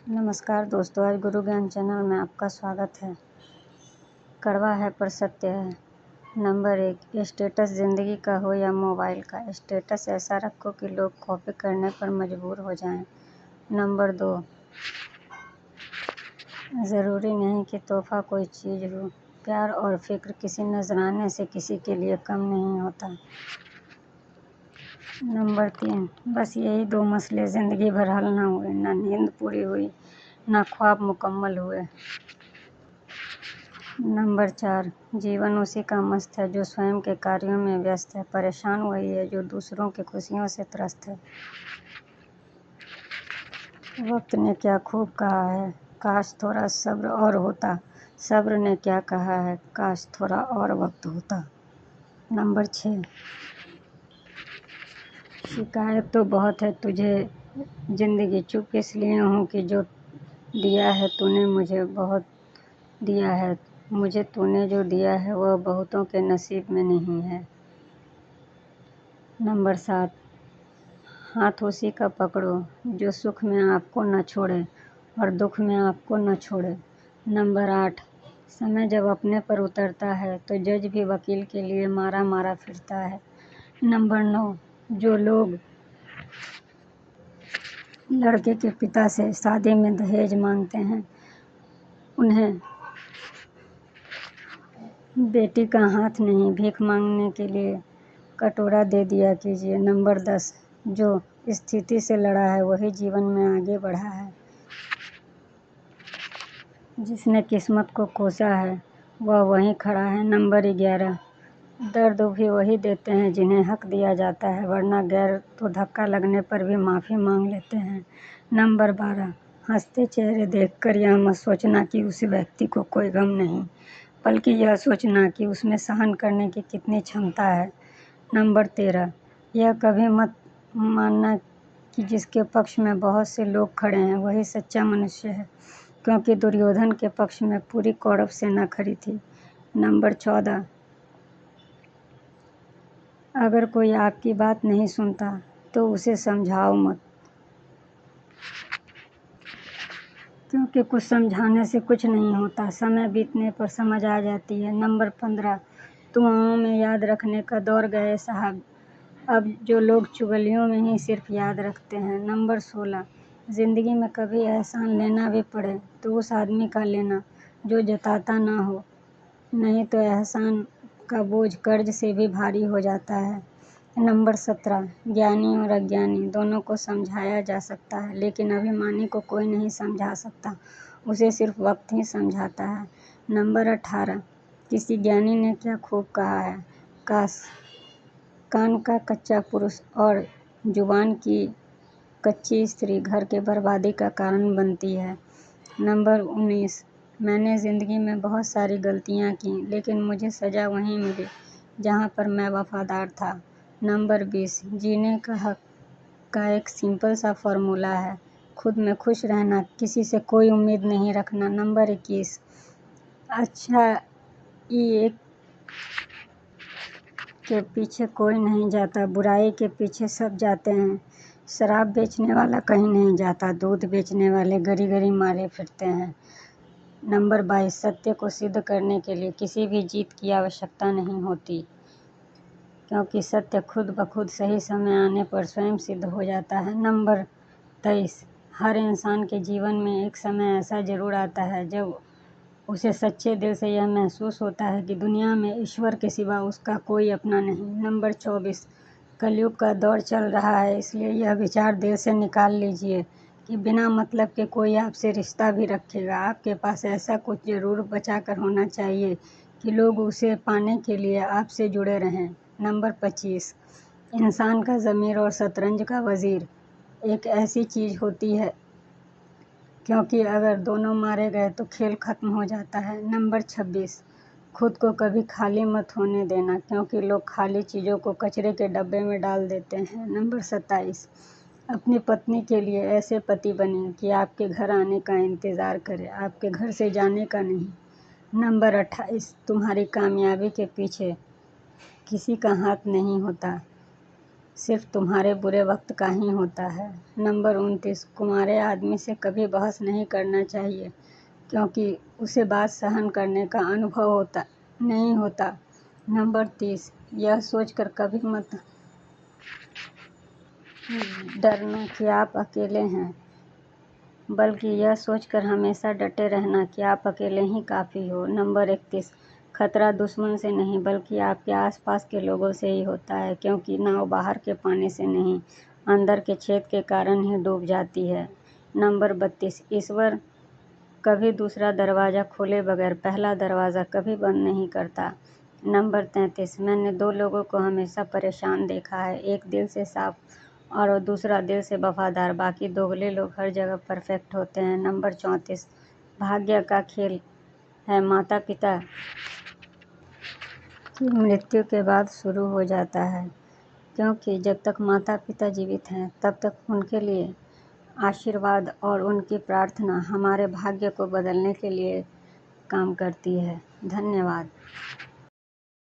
नमस्कार दोस्तों, आज गुरु ज्ञान चैनल में आपका स्वागत है। कड़वा है पर सत्य है। नंबर 1, स्टेटस ज़िंदगी का हो या मोबाइल का, स्टेटस ऐसा रखो कि लोग कॉपी करने पर मजबूर हो जाएं। नंबर 2, ज़रूरी नहीं कि तोहफ़ा कोई चीज़ हो। प्यार और फिक्र किसी नजराने से किसी के लिए कम नहीं होता। नंबर 3, बस यही 2 मसले ज़िंदगी भर हल ना हुए, ना नींद पूरी हुई, ना ख्वाब मुकम्मल हुए। नंबर 4, जीवन उसी का मस्त है जो स्वयं के कार्यों में व्यस्त है। परेशान वही है जो दूसरों की खुशियों से त्रस्त है। वक्त ने क्या खूब कहा है, काश थोड़ा सब्र और होता। सब्र ने क्या कहा है, काश थोड़ा और वक्त होता। नंबर 6, शिकायत तो बहुत है तुझे ज़िंदगी, चुप इसलिए हूँ कि जो दिया है तूने मुझे बहुत दिया है। मुझे तूने जो दिया है वह बहुतों के नसीब में नहीं है। नंबर 7, हाथ उसी का पकड़ो जो सुख में आपको न छोड़े और दुख में आपको न छोड़े। नंबर 8, समय जब अपने पर उतरता है तो जज भी वकील के लिए मारा मारा फिरता है। नंबर 9, जो लोग लड़के के पिता से शादी में दहेज मांगते हैं उन्हें बेटी का हाथ नहीं, भीख मांगने के लिए कटोरा दे दिया कीजिए। नंबर 10, जो स्थिति से लड़ा है वही जीवन में आगे बढ़ा है। जिसने किस्मत को कोसा है वह वहीं खड़ा है। नंबर 11, दर्द भी वही देते हैं जिन्हें हक दिया जाता है, वरना गैर तो धक्का लगने पर भी माफ़ी मांग लेते हैं। नंबर 12, हंसते चेहरे देखकर यह मत सोचना कि उस व्यक्ति को कोई गम नहीं, बल्कि यह सोचना कि उसमें सहन करने की कितनी क्षमता है। नंबर 13, यह कभी मत मानना कि जिसके पक्ष में बहुत से लोग खड़े हैं वही सच्चा मनुष्य है, क्योंकि दुर्योधन के पक्ष में पूरी कौरव सेना खड़ी थी। नंबर 14, अगर कोई आपकी बात नहीं सुनता तो उसे समझाओ मत, क्योंकि कुछ समझाने से कुछ नहीं होता, समय बीतने पर समझ आ जाती है। नंबर 15, दुआओं में याद रखने का दौर गए साहब, अब जो लोग चुगलियों में ही सिर्फ याद रखते हैं। नंबर 16, ज़िंदगी में कभी एहसान लेना भी पड़े तो उस आदमी का लेना जो जताता ना हो, नहीं तो एहसान का बोझ कर्ज से भी भारी हो जाता है। नंबर 17, ज्ञानी और अज्ञानी दोनों को समझाया जा सकता है, लेकिन अभिमानी को कोई नहीं समझा सकता, उसे सिर्फ वक्त ही समझाता है। नंबर 18, किसी ज्ञानी ने क्या खूब कहा है, कान का कच्चा पुरुष और जुबान की कच्ची स्त्री घर के बर्बादी का कारण बनती है। नंबर 19, मैंने ज़िंदगी में बहुत सारी गलतियाँ की, लेकिन मुझे सज़ा वहीं मिली जहाँ पर मैं वफ़ादार था। नंबर 20, जीने का हक का एक सिंपल सा फॉर्मूला है, खुद में खुश रहना, किसी से कोई उम्मीद नहीं रखना। नंबर 21, अच्छा एक के पीछे कोई नहीं जाता, बुराई के पीछे सब जाते हैं। शराब बेचने वाला कहीं नहीं जाता, दूध बेचने वाले गरी गरी मारे फिरते हैं। नंबर 22, सत्य को सिद्ध करने के लिए किसी भी जीत की आवश्यकता नहीं होती, क्योंकि सत्य खुद ब खुद सही समय आने पर स्वयं सिद्ध हो जाता है। नंबर 23, हर इंसान के जीवन में एक समय ऐसा ज़रूर आता है जब उसे सच्चे दिल से यह महसूस होता है कि दुनिया में ईश्वर के सिवा उसका कोई अपना नहीं। नंबर 24, कलयुग का दौर चल रहा है, इसलिए यह विचार दिल से निकाल लीजिए कि बिना मतलब के कोई आपसे रिश्ता भी रखेगा, आपके पास ऐसा कुछ ज़रूर बचा कर होना चाहिए कि लोग उसे पाने के लिए आपसे जुड़े रहें। नंबर 25, इंसान का ज़मीर और शतरंज का वज़ीर एक ऐसी चीज़ होती है, क्योंकि अगर दोनों मारे गए तो खेल खत्म हो जाता है। नंबर 26, खुद को कभी खाली मत होने देना, क्योंकि लोग खाली चीज़ों को कचरे के डब्बे में डाल देते हैं। नंबर 27, अपनी पत्नी के लिए ऐसे पति बने कि आपके घर आने का इंतज़ार करे, आपके घर से जाने का नहीं। नंबर 28, तुम्हारी कामयाबी के पीछे किसी का हाथ नहीं होता, सिर्फ तुम्हारे बुरे वक्त का ही होता है। नंबर 29, कुंवारे आदमी से कभी बहस नहीं करना चाहिए, क्योंकि उसे बात सहन करने का अनुभव नहीं होता। नंबर 30, यह सोचकर कभी मत डरना कि आप अकेले हैं, बल्कि यह सोचकर हमेशा डटे रहना कि आप अकेले ही काफ़ी हो। नंबर 31, खतरा दुश्मन से नहीं बल्कि आपके आसपास के लोगों से ही होता है, क्योंकि नाव बाहर के पानी से नहीं, अंदर के छेद के कारण ही डूब जाती है। नंबर 32, ईश्वर कभी दूसरा दरवाज़ा खोले बगैर पहला दरवाज़ा कभी बंद नहीं करता। नंबर 33, मैंने 2 लोगों को हमेशा परेशान देखा है, एक दिल से साफ और दूसरा दिल से वफादार। बाकी दोगले लोग हर जगह परफेक्ट होते हैं। नंबर 34, भाग्य का खेल है माता पिता की मृत्यु के बाद शुरू हो जाता है, क्योंकि जब तक माता पिता जीवित हैं तब तक उनके लिए आशीर्वाद और उनकी प्रार्थना हमारे भाग्य को बदलने के लिए काम करती है। धन्यवाद।